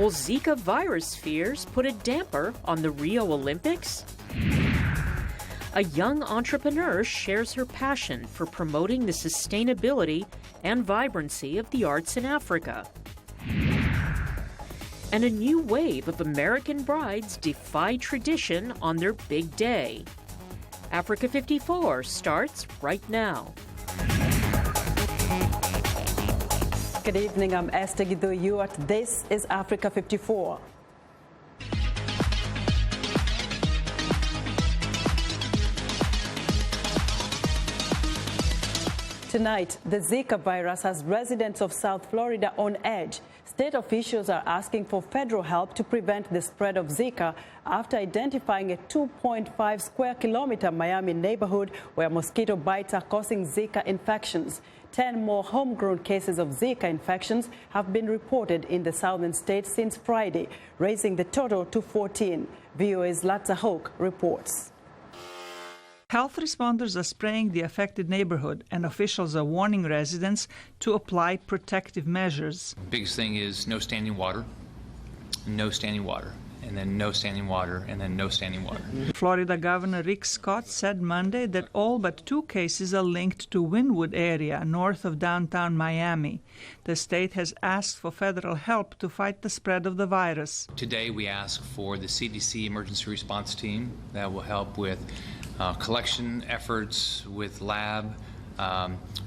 Will Zika virus fears put a damper on the Rio Olympics? A young entrepreneur shares her passion for promoting the sustainability and vibrancy of the arts in Africa. And a new wave of American brides defy tradition on their big day. Africa 54 starts right now. Good evening, I'm Esther Guido-Ewart. This is Africa 54. Tonight, the Zika virus has residents of South Florida on edge. State officials are asking for federal help to prevent the spread of Zika after identifying a 2.5 square kilometer Miami neighborhood where mosquito bites are causing Zika infections. 10 more homegrown cases of Zika infections have been reported in the southern states since Friday, raising the total to 14. VOA's Latza Hoke reports. Health responders are spraying the affected neighborhood, and officials are warning residents to apply protective measures. The biggest thing is no standing water, no standing water, and then no standing water, and then no standing water. Florida Governor Rick Scott said Monday that all but 2 cases are linked to Wynwood area north of downtown Miami. The state has asked for federal help to fight the spread of the virus. Today we ask for the CDC emergency response team that will help with collection efforts, with lab,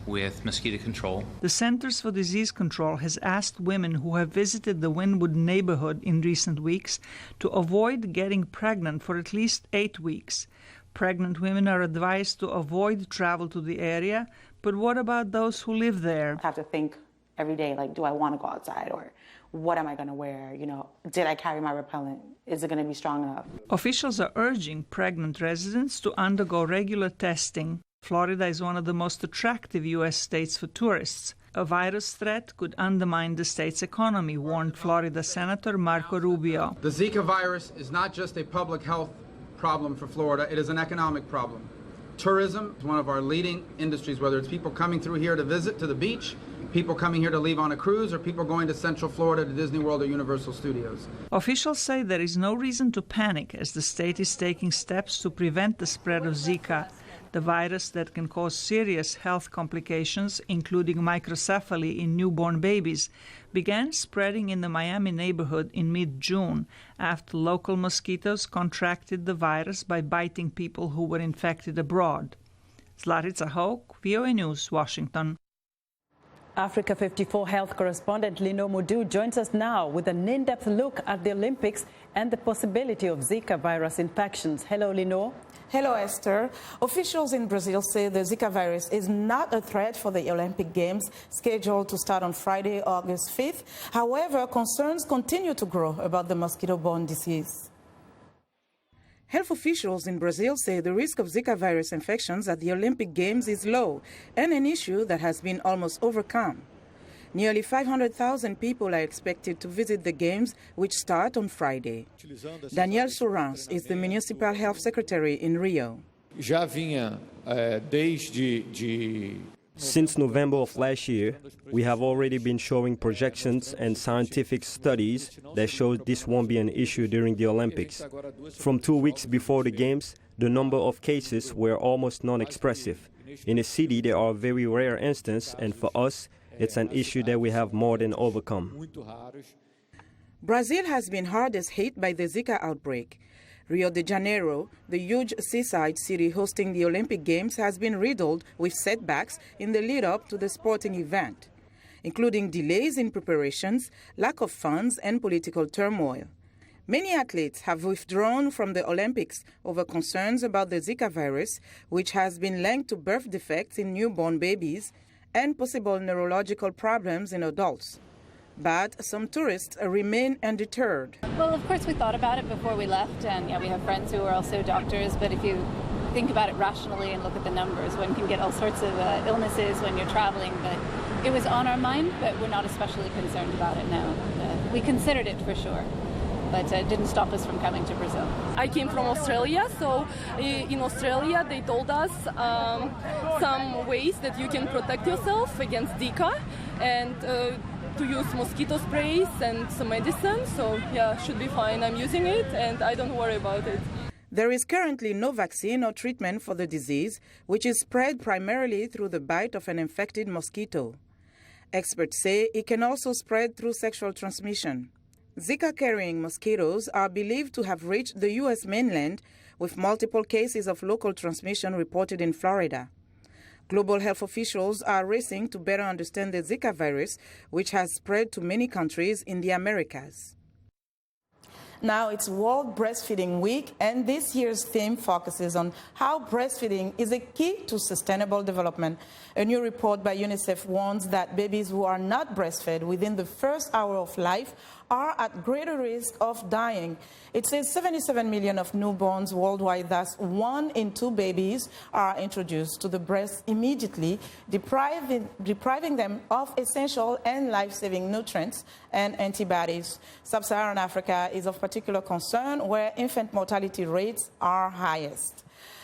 with mosquito control. The Centers for Disease Control has asked women who have visited the Wynwood neighborhood in recent weeks to avoid getting pregnant for at least 8 weeks. Pregnant women are advised to avoid travel to the area, but what about those who live there? I have to think every day, like, do I want to go outside, or what am I going to wear? You know, did I carry my repellent? Is it going to be strong enough? Officials are urging pregnant residents to undergo regular testing. Florida is one of the most attractive U.S. states for tourists. A virus threat could undermine the state's economy, warned Florida Senator Marco Rubio. The Zika virus is not just a public health problem for Florida, it is an economic problem. Tourism is one of our leading industries, whether it's people coming through here to visit to the beach, people coming here to leave on a cruise, or people going to Central Florida to Disney World or Universal Studios. Officials say there is no reason to panic as the state is taking steps to prevent the spread of Zika, the virus that can cause serious health complications, including microcephaly in newborn babies, began spreading in the Miami neighborhood in mid-June after local mosquitoes contracted the virus by biting people who were infected abroad. Zlatica Hoke, VOA News, Washington. Africa 54 health correspondent Lino Mudu joins us now with an in-depth look at the Olympics and the possibility of Zika virus infections. Hello, Lino. Hello, Esther. Officials in Brazil say the Zika virus is not a threat for the Olympic Games scheduled to start on Friday, August 5th. However, concerns continue to grow about the mosquito-borne disease. Health officials in Brazil say the risk of Zika virus infections at the Olympic Games is low and an issue that has been almost overcome. Nearly 500,000 people are expected to visit the Games, which start on Friday. Daniel Sourance is the Municipal Health Secretary in Rio. Since November of last year, we have already been showing projections and scientific studies that show this won't be an issue during the Olympics. From 2 weeks before the Games, the number of cases were almost non-expressive. In a city, there are very rare instances, and for us, it's an issue that we have more than overcome. Brazil has been hardest hit by the Zika outbreak. Rio de Janeiro, the huge seaside city hosting the Olympic Games, has been riddled with setbacks in the lead-up to the sporting event, including delays in preparations, lack of funds, and political turmoil. Many athletes have withdrawn from the Olympics over concerns about the Zika virus, which has been linked to birth defects in newborn babies and possible neurological problems in adults. But some tourists remain undeterred. Well, of course, we thought about it before we left, and we have friends who are also doctors, but if you think about it rationally and look at the numbers, one can get all sorts of illnesses when you're traveling, but it was on our mind, but we're not especially concerned about it now. We considered it for sure, but it didn't stop us from coming to Brazil. I came from Australia, so in Australia they told us some ways that you can protect yourself against Zika, and to use mosquito sprays and some medicine, so yeah, should be fine. I'm using it and I don't worry about it. There is currently no vaccine or treatment for the disease, which is spread primarily through the bite of an infected mosquito. Experts say it can also spread through sexual transmission. Zika-carrying mosquitoes are believed to have reached the U.S. mainland, with multiple cases of local transmission reported in Florida. Global health officials are racing to better understand the Zika virus, which has spread to many countries in the Americas. Now it's World Breastfeeding Week, and this year's theme focuses on how breastfeeding is a key to sustainable development. A new report by UNICEF warns that babies who are not breastfed within the first hour of life are at greater risk of dying. It says 77 million of newborns worldwide, thus 1 in 2 babies, are introduced to the breast immediately, depriving them of essential and life-saving nutrients and antibodies. Sub-Saharan Africa is of particular concern, where infant mortality rates are highest.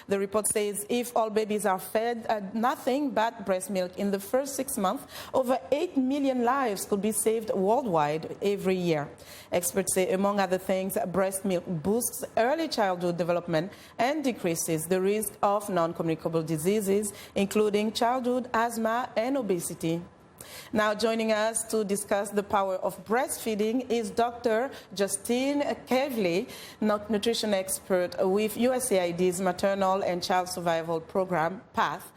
The report says if all babies are fed nothing but breast milk in the first 6 months, over 8 million lives could be saved worldwide every year. Experts say, among other things, breast milk boosts early childhood development and decreases the risk of non-communicable diseases, including childhood asthma and obesity. Now joining us to discuss the power of breastfeeding is Dr. Justine Kevley, nutrition expert with USAID's Maternal and Child Survival Program, PATH.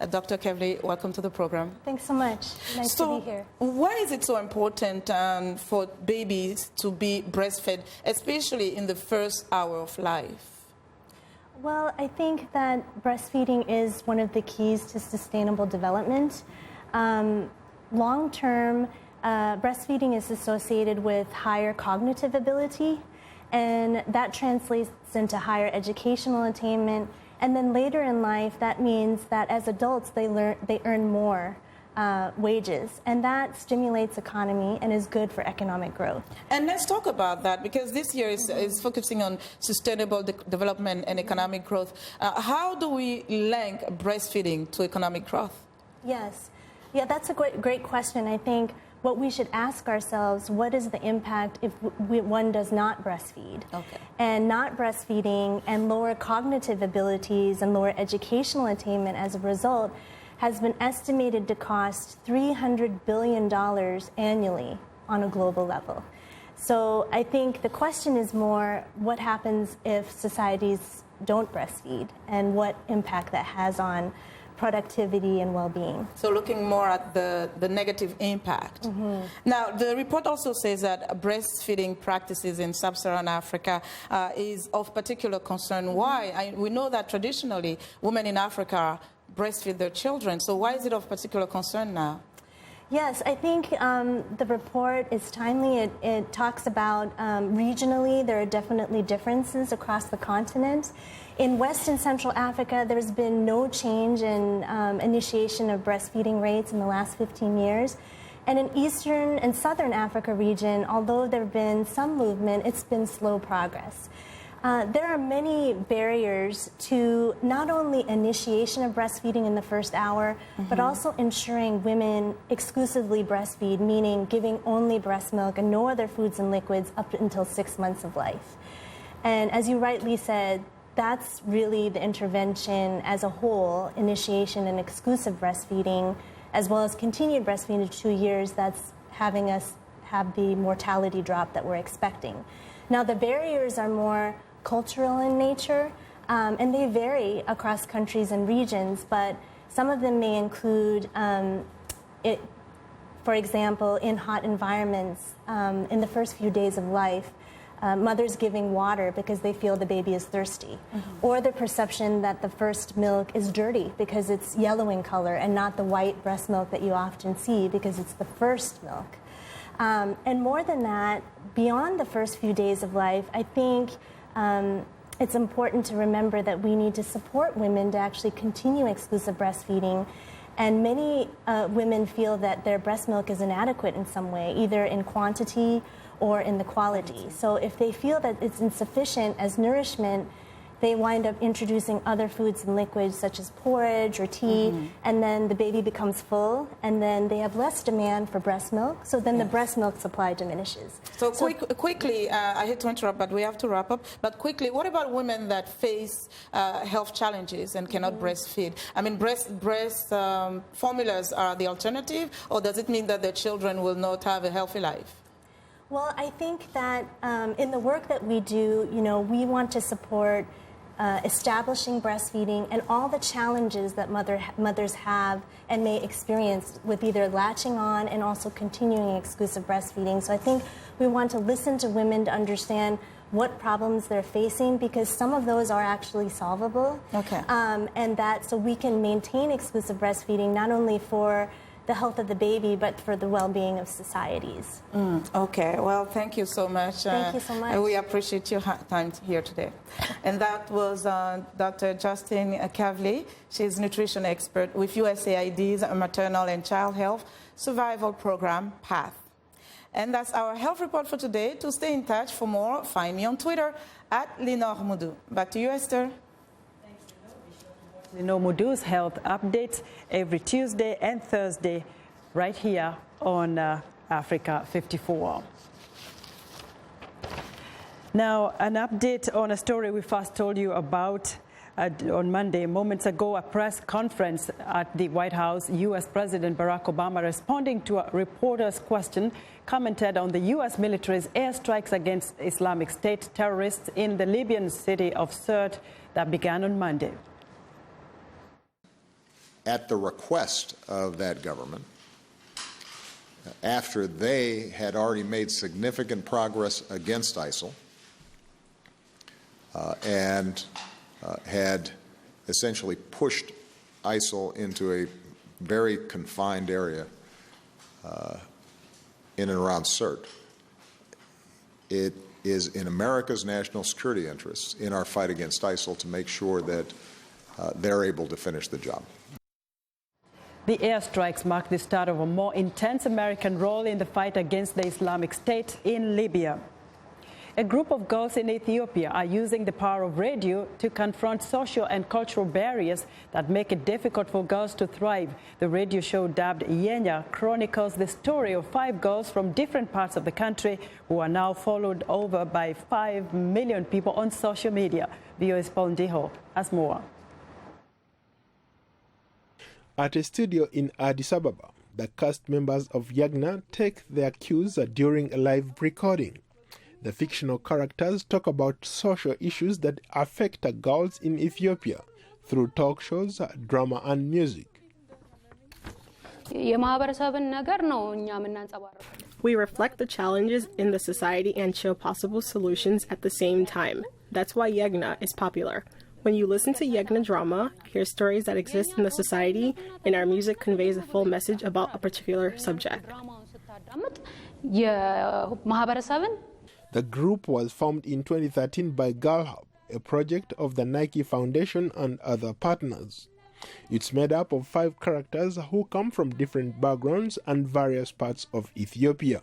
Dr. Kevley, welcome to the program. Thanks so much. Nice to be here. Why is it so important for babies to be breastfed, especially in the first hour of life? Well, I think that breastfeeding is one of the keys to sustainable development. Long-term, breastfeeding is associated with higher cognitive ability, and that translates into higher educational attainment. And then later in life, that means that as adults, they earn more wages, and that stimulates economy and is good for economic growth. And let's talk about that, because this year is focusing on sustainable development and economic growth. How do we link breastfeeding to economic growth? Yes. Yeah, that's a great question. I think what we should ask ourselves, what is the impact if one does not breastfeed? Okay. And not breastfeeding and lower cognitive abilities and lower educational attainment as a result has been estimated to cost $300 billion annually on a global level. So I think the question is more, what happens if societies don't breastfeed, and what impact that has on productivity and well-being. So looking more at the negative impact. Mm-hmm. Now, the report also says that breastfeeding practices in sub-Saharan Africa is of particular concern. Why? We know that traditionally women in Africa breastfeed their children. So why is it of particular concern now? Yes, I think the report is timely. It talks about regionally there are definitely differences across the continent. In West and Central Africa, there's been no change in initiation of breastfeeding rates in the last 15 years. And in Eastern and Southern Africa region, although there have been some movement, it's been slow progress. There are many barriers to not only initiation of breastfeeding in the first hour, but also ensuring women exclusively breastfeed, meaning giving only breast milk and no other foods and liquids up until 6 months of life. And as you rightly said, that's really the intervention as a whole, initiation and exclusive breastfeeding, as well as continued breastfeeding to 2 years, that's having us have the mortality drop that we're expecting. Now, the barriers are more cultural in nature, and they vary across countries and regions, but some of them may include, for example, in hot environments, in the first few days of life, mothers giving water because they feel the baby is thirsty, or the perception that the first milk is dirty because it's yellow in color and not the white breast milk that you often see because it's the first milk. And more than that, beyond the first few days of life, I think it's important to remember that we need to support women to actually continue exclusive breastfeeding. And many women feel that their breast milk is inadequate in some way, either in quantity or in the quality. So if they feel that it's insufficient as nourishment, they wind up introducing other foods and liquids such as porridge or tea, and then the baby becomes full, and then they have less demand for breast milk, so then the breast milk supply diminishes. So quickly, I hate to interrupt, but we have to wrap up. But quickly, what about women that face health challenges and cannot breastfeed? I mean, breast formulas are the alternative, or does it mean that their children will not have a healthy life? Well, I think that in the work that we do, we want to support establishing breastfeeding and all the challenges that mothers have and may experience with either latching on and also continuing exclusive breastfeeding. So I think we want to listen to women to understand what problems they're facing, because some of those are actually solvable. Okay. And that so we can maintain exclusive breastfeeding not only for the health of the baby, but for the well-being of societies. Okay, well, thank you so much. Thank you so much. We appreciate your time here today. And that was Dr. Justine Kavli. She's a nutrition expert with USAID's Maternal and Child Health Survival Program, PATH. And that's our health report for today. To stay in touch for more, find me on Twitter @LenorMoudou. Back to you, Esther. Lenore Moudou's health updates every Tuesday and Thursday right here on Africa 54. Now, an update on a story we first told you about on Monday. Moments ago, a press conference at the White House, U.S. President Barack Obama, responding to a reporter's question, commented on the U.S. military's airstrikes against Islamic State terrorists in the Libyan city of Sirte that began on Monday. At the request of that government, after they had already made significant progress against ISIL and had essentially pushed ISIL into a very confined area in and around Sirte, it is in America's national security interests in our fight against ISIL to make sure that they're able to finish the job. The airstrikes mark the start of a more intense American role in the fight against the Islamic State in Libya. A group of girls in Ethiopia are using the power of radio to confront social and cultural barriers that make it difficult for girls to thrive. The radio show dubbed Yenya chronicles the story of 5 girls from different parts of the country who are now followed over by 5 million people on social media. VOA's Paul Ndiho has more. At a studio in Addis Ababa, the cast members of Yagna take their cues during a live recording. The fictional characters talk about social issues that affect girls in Ethiopia through talk shows, drama, and music. We reflect the challenges in the society and show possible solutions at the same time. That's why Yagna is popular. When you listen to Yagna drama, hear stories that exist in the society, and our music conveys a full message about a particular subject. The group was formed in 2013 by Girl Hub, a project of the Nike Foundation and other partners. It's made up of 5 characters who come from different backgrounds and various parts of Ethiopia.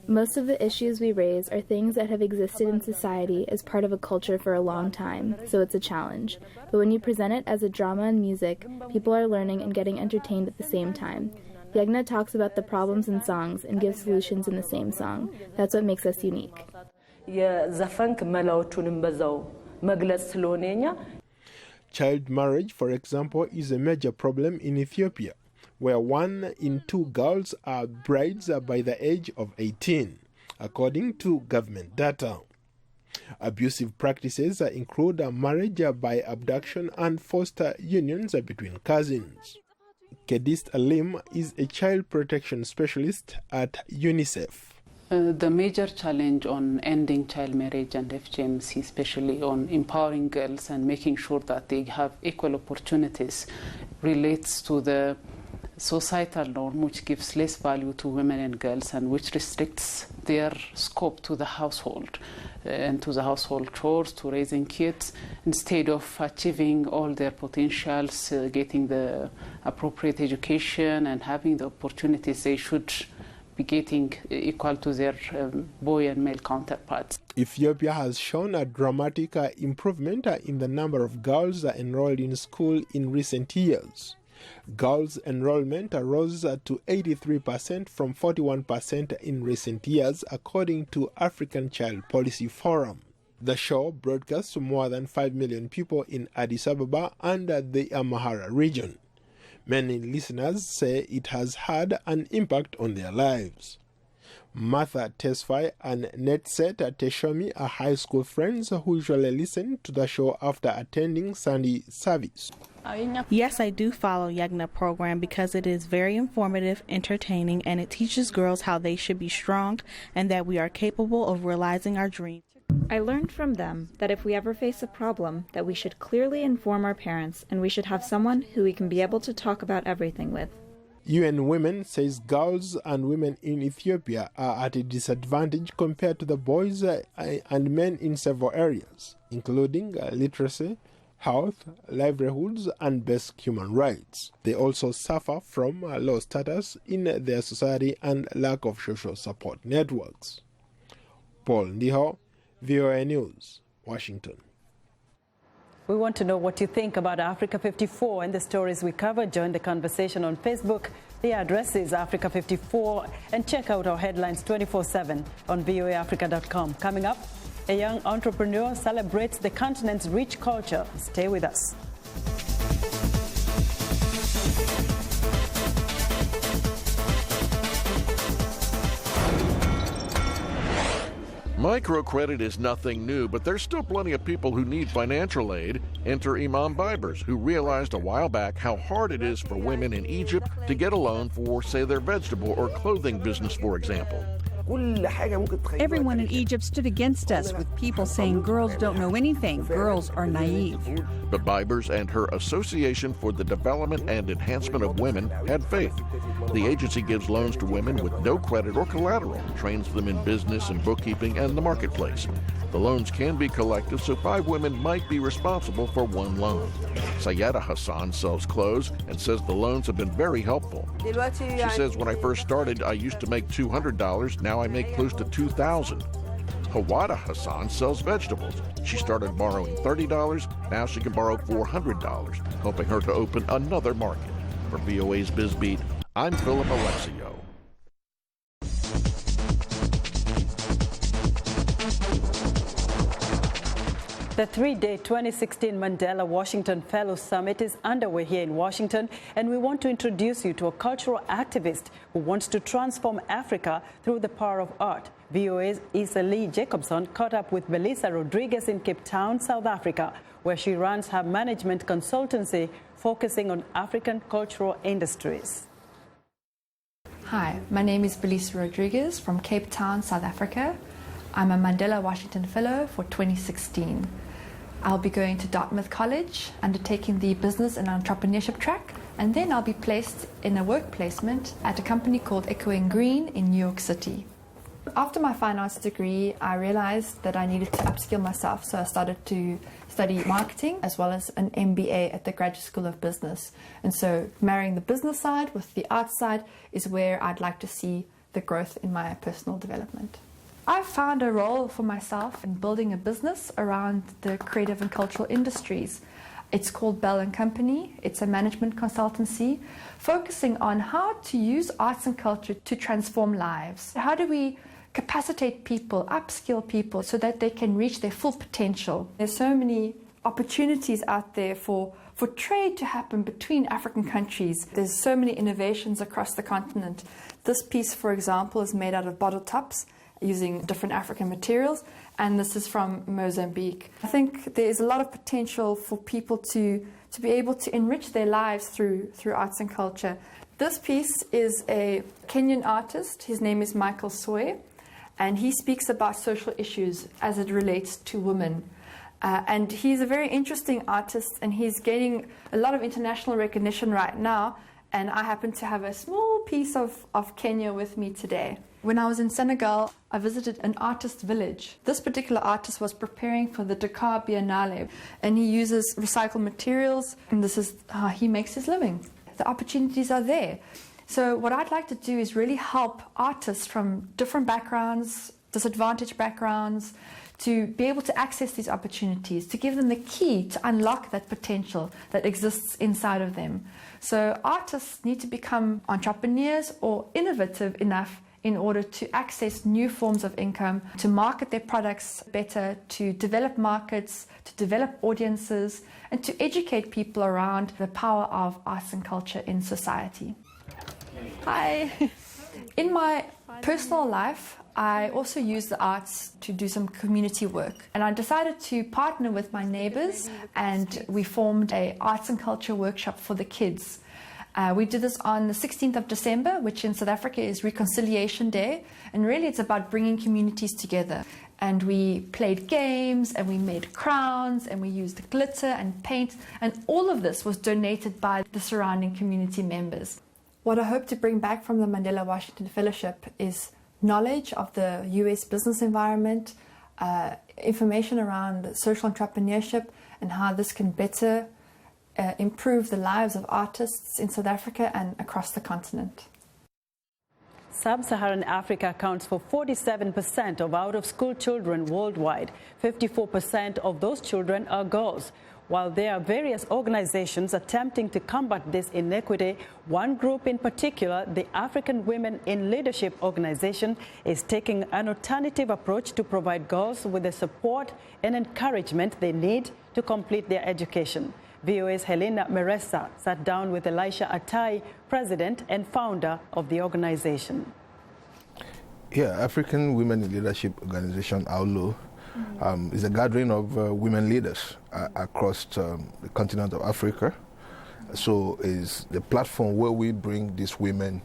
Most of the issues we raise are things that have existed in society as part of a culture for a long time, so it's a challenge. But when you present it as a drama and music, people are learning and getting entertained at the same time. Yagna talks about the problems in songs and gives solutions in the same song. That's what makes us unique. Child marriage, for example, is a major problem in Ethiopia, where 1 in 2 girls are brides by the age of 18, according to government data. Abusive practices include marriage by abduction and forced unions between cousins. Kedist Alim is a child protection specialist at UNICEF. The major challenge on ending child marriage and FGMC, especially on empowering girls and making sure that they have equal opportunities, relates to the societal norm which gives less value to women and girls and which restricts their scope to the household and to the household chores, to raising kids, instead of achieving all their potentials, getting the appropriate education and having the opportunities they should be getting equal to their boy and male counterparts. Ethiopia has shown a dramatic improvement in the number of girls enrolled in school in recent years. Girls' enrollment rose to 83% from 41% in recent years, according to African Child Policy Forum. The show broadcasts to more than 5 million people in Addis Ababa and the Amhara region. Many listeners say it has had an impact on their lives. Martha Tesfaye and Netset Teshomi are high school friends who usually listen to the show after attending Sunday service. Yes, I do follow Yagna program because it is very informative, entertaining, and it teaches girls how they should be strong and that we are capable of realizing our dreams. I learned from them that if we ever face a problem, that we should clearly inform our parents and we should have someone who we can be able to talk about everything with. UN Women says girls and women in Ethiopia are at a disadvantage compared to the boys and men in several areas, including literacy, health, livelihoods, and basic human rights. They also suffer from low status in their society and lack of social support networks. Paul Ndiho, VOA News, Washington. We want to know what you think about Africa 54 and the stories we cover. Join the conversation on Facebook. The address is Africa54, and check out our headlines 24/7 on voaafrica.com. Coming up, a young entrepreneur celebrates the continent's rich culture. Stay with us. Microcredit is nothing new, but there's still plenty of people who need financial aid. Enter Imam Bibers, who realized a while back how hard it is for women in Egypt to get a loan for, say, their vegetable or clothing business, for example. Everyone in Egypt stood against us, with people saying girls don't know anything, girls are naive. But Bibers and her Association for the Development and Enhancement of Women had faith. The agency gives loans to women with no credit or collateral, trains them in business and bookkeeping and the marketplace. The loans can be collective, so 5 women might be responsible for one loan. Sayeda Hassan sells clothes and says the loans have been very helpful. She says, when I first started, I used to make $200. Now I make close to $2,000. Hawada Hassan sells vegetables. She started borrowing $30. Now she can borrow $400, helping her to open another market. For VOA's BizBeat, I'm Philip Alexio. The 3-day 2016 Mandela Washington Fellows Summit is underway here in Washington, and we want to introduce you to a cultural activist who wants to transform Africa through the power of art. VOA's Issa Lee Jacobson caught up with Melissa Rodriguez in Cape Town, South Africa, where she runs her management consultancy focusing on African cultural industries. Hi, my name is Melissa Rodriguez from Cape Town, South Africa. I'm a Mandela Washington Fellow for 2016. I'll be going to Dartmouth College, undertaking the business and entrepreneurship track, and then I'll be placed in a work placement at a company called Echoing Green in New York City. After my finance degree, I realized that I needed to upskill myself, so I started to study marketing as well as an MBA at the Graduate School of Business. And so marrying the business side with the art side is where I'd like to see the growth in my personal development. I've found a role for myself in building a business around the creative and cultural industries. It's called Bell & Company. It's a management consultancy focusing on how to use arts and culture to transform lives. How do we capacitate people, upskill people so that they can reach their full potential? There's so many opportunities out there for trade to happen between African countries. There's so many innovations across the continent. This piece, for example, is made out of bottle tops using different African materials, and this is from Mozambique. I think there is a lot of potential for people to be able to enrich their lives through arts and culture. This piece is a Kenyan artist. His name is Michael Soy, and he speaks about social issues as it relates to women. And he's a very interesting artist, and he's gaining a lot of international recognition right now, and I happen to have a small piece of Kenya with me today. When I was in Senegal, I visited an artist village. This particular artist was preparing for the Dakar Biennale, and he uses recycled materials, and this is how he makes his living. The opportunities are there. So what I'd like to do is really help artists from different backgrounds, disadvantaged backgrounds, to be able to access these opportunities, to give them the key to unlock that potential that exists inside of them. So artists need to become entrepreneurs or innovative enough in order to access new forms of income, to market their products better, to develop markets, to develop audiences, and to educate people around the power of arts and culture in society. Hi. In my personal life, I also use the arts to do some community work. And I decided to partner with my neighbors, and we formed an arts and culture workshop for the kids. We did this on the 16th of December, which in South Africa is Reconciliation Day. And really it's about bringing communities together. And we played games, and we made crowns, and we used glitter and paint. And all of this was donated by the surrounding community members. What I hope to bring back from the Mandela Washington Fellowship is knowledge of the US business environment, information around social entrepreneurship and how this can better improve the lives of artists in South Africa and across the continent. Sub-Saharan Africa accounts for 47% of out-of-school children worldwide. 54% of those children are girls. While there are various organizations attempting to combat this inequity, one group in particular, the African Women in Leadership Organization, is taking an alternative approach to provide girls with the support and encouragement they need to complete their education. VOA's Helena Meresa sat down with Elisha Atai, president and founder of the organization. Yeah, African Women in Leadership Organization, AWLO, is a gathering of women leaders across the continent of Africa. So it's the platform where we bring these women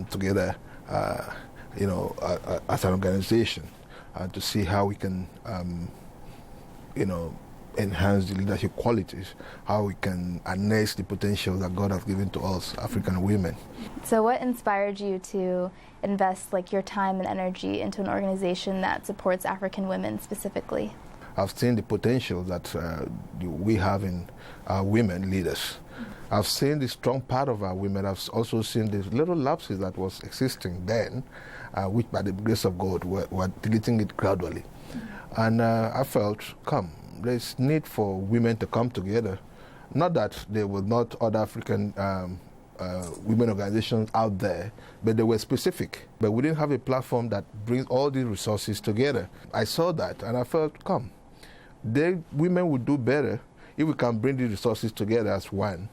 together, as an organization to see how we can, enhance the leadership qualities, how we can harness the potential that God has given to us, African women. So what inspired you to invest your time and energy into an organization that supports African women specifically? I've seen the potential that we have in our women leaders. I've seen the strong part of our women. I've also seen the little lapses that was existing then, which by the grace of God, we're deleting it gradually. And I felt, there's need for women to come together. Not that there were not other African women organizations out there, but they were specific. But we didn't have a platform that brings all these resources together. I saw that and I felt, women would do better if we can bring these resources together as one.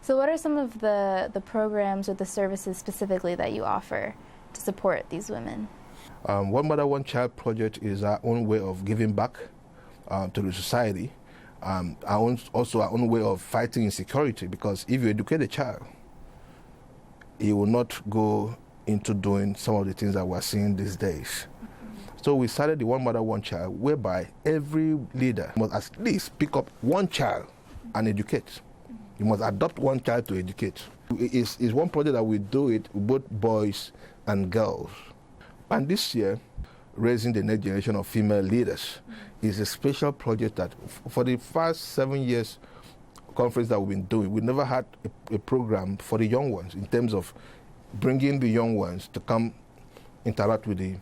So what are some of the programs or the services specifically that you offer to support these women? One Mother, One Child project is our own way of giving back to the society. Also our own way of fighting insecurity, because if you educate a child, he will not go into doing some of the things that we're seeing these days. So we started the One Mother, One Child, whereby every leader must at least pick up one child and educate. You must adopt one child to educate. It's one project that we do it with both boys and girls. And this year, Raising the Next Generation of Female Leaders is a special project that for the past 7 years conference that we've been doing, we never had a program for the young ones in terms of bringing the young ones to come interact with the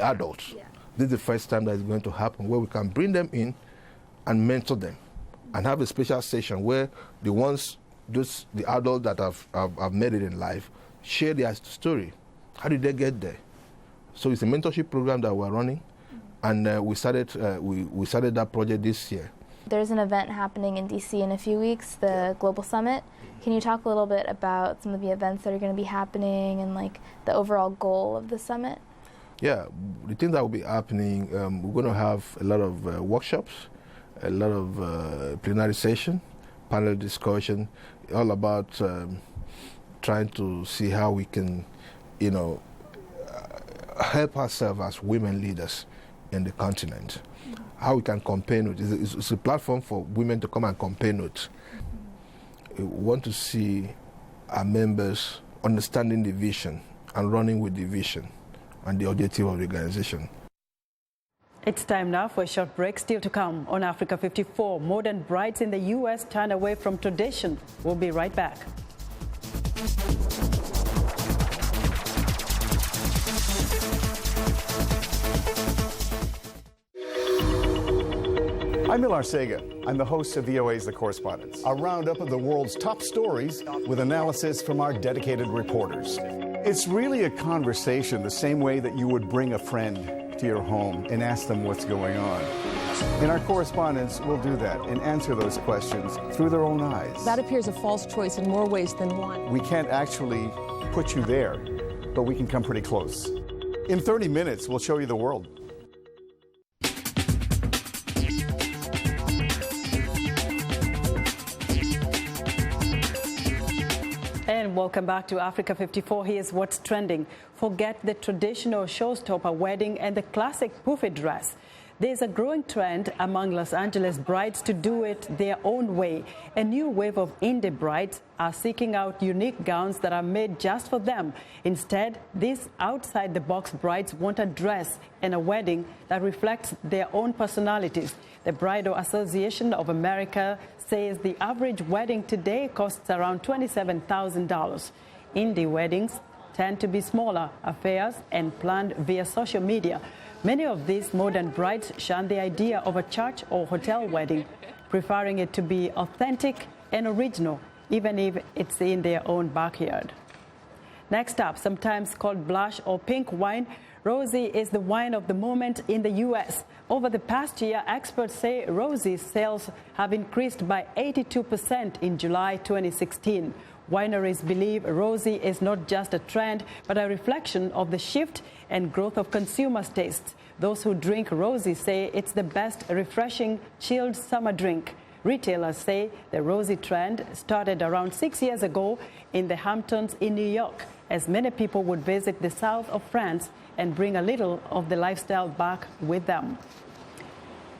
adults. Yeah. This is the first time that it's going to happen, where we can bring them in and mentor them and have a special session where the adults that have made it in life share their story. How did they get there? So it's a mentorship program that we're running, and we started that project this year. There's an event happening in DC in a few weeks, the Global Summit. Can you talk a little bit about some of the events that are going to be happening and the overall goal of the summit? Yeah, the things that will be happening, we're going to have a lot of workshops, a lot of plenary session, panel discussion, all about trying to see how we can, help ourselves as women leaders in the continent. How we can compare notes. It's a platform for women to come and compare notes. We want to see our members understanding the vision and running with the vision and the objective of the organization. It's time now for a short break. Still to come on Africa 54. Modern brides in the U.S. turn away from tradition. We'll be right back. I'm Milar Sega. I'm the host of VOA's The Correspondents, a roundup of the world's top stories with analysis from our dedicated reporters. It's really a conversation the same way that you would bring a friend to your home and ask them what's going on. And our correspondents will do that and answer those questions through their own eyes. That appears a false choice in more ways than one. We can't actually put you there, but we can come pretty close. In 30 minutes, we'll show you the world. And welcome back to Africa 54. Here's what's trending. Forget the traditional showstopper wedding and the classic poofy dress. There's a growing trend among Los Angeles brides to do it their own way. A new wave of indie brides are seeking out unique gowns that are made just for them. Instead, these outside-the-box brides want a dress and a wedding that reflects their own personalities. The Bridal Association of America says the average wedding today costs around $27,000. Indie weddings tend to be smaller affairs and planned via social media. Many of these modern brides shun the idea of a church or hotel wedding, preferring it to be authentic and original, even if it's in their own backyard. Next up, sometimes called blush or pink wine, Rosé is the wine of the moment in the U.S. Over the past year, experts say Rosé sales have increased by 82% in July 2016. Wineries believe Rosé is not just a trend, but a reflection of the shift and growth of consumers' tastes. Those who drink Rosé say it's the best refreshing, chilled summer drink. Retailers say the Rosé trend started around 6 years ago in the Hamptons in New York, as many people would visit the south of France and bring a little of the lifestyle back with them.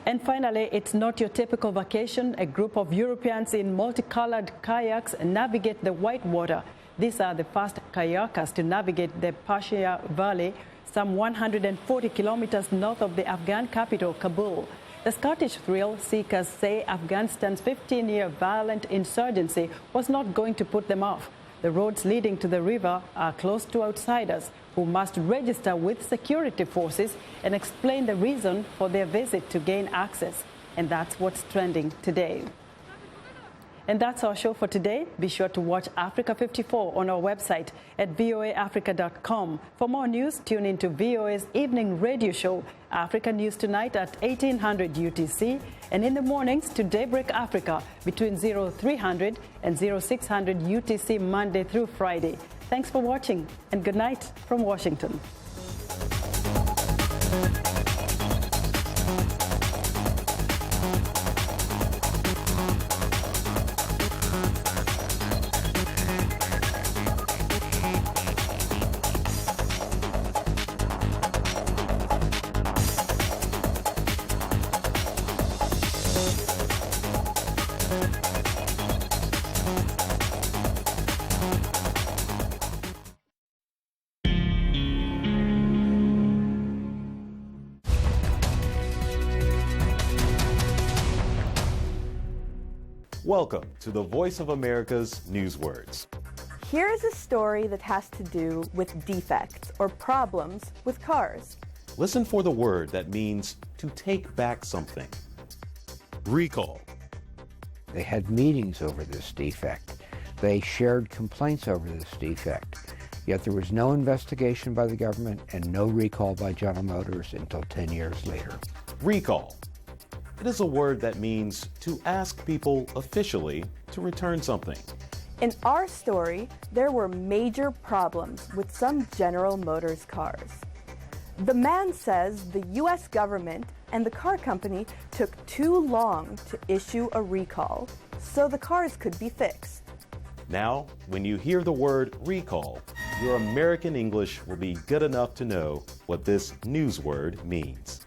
And finally, it's not your typical vacation. A group of Europeans in multicolored kayaks navigate the whitewater. These are the first kayakers to navigate the Persia Valley, some 140 kilometers north of the Afghan capital, Kabul. The Scottish thrill seekers say Afghanistan's 15-year violent insurgency was not going to put them off. The roads leading to the river are closed to outsiders who must register with security forces and explain the reason for their visit to gain access. And that's what's trending today. And that's our show for today. Be sure to watch Africa 54 on our website at voaafrica.com. For more news, tune into VOA's evening radio show, Africa News Tonight at 1800 UTC, and in the mornings to Daybreak Africa between 0300 and 0600 UTC Monday through Friday. Thanks for watching, and good night from Washington. Welcome to the Voice of America's Newswords. Here is a story that has to do with defects or problems with cars. Listen for the word that means to take back something. Recall. They had meetings over this defect. They shared complaints over this defect. Yet there was no investigation by the government and no recall by General Motors until 10 years later. Recall. It is a word that means to ask people officially to return something. In our story, there were major problems with some General Motors cars. The man says the U.S. government and the car company took too long to issue a recall, so the cars could be fixed. Now, when you hear the word recall, your American English will be good enough to know what this news word means.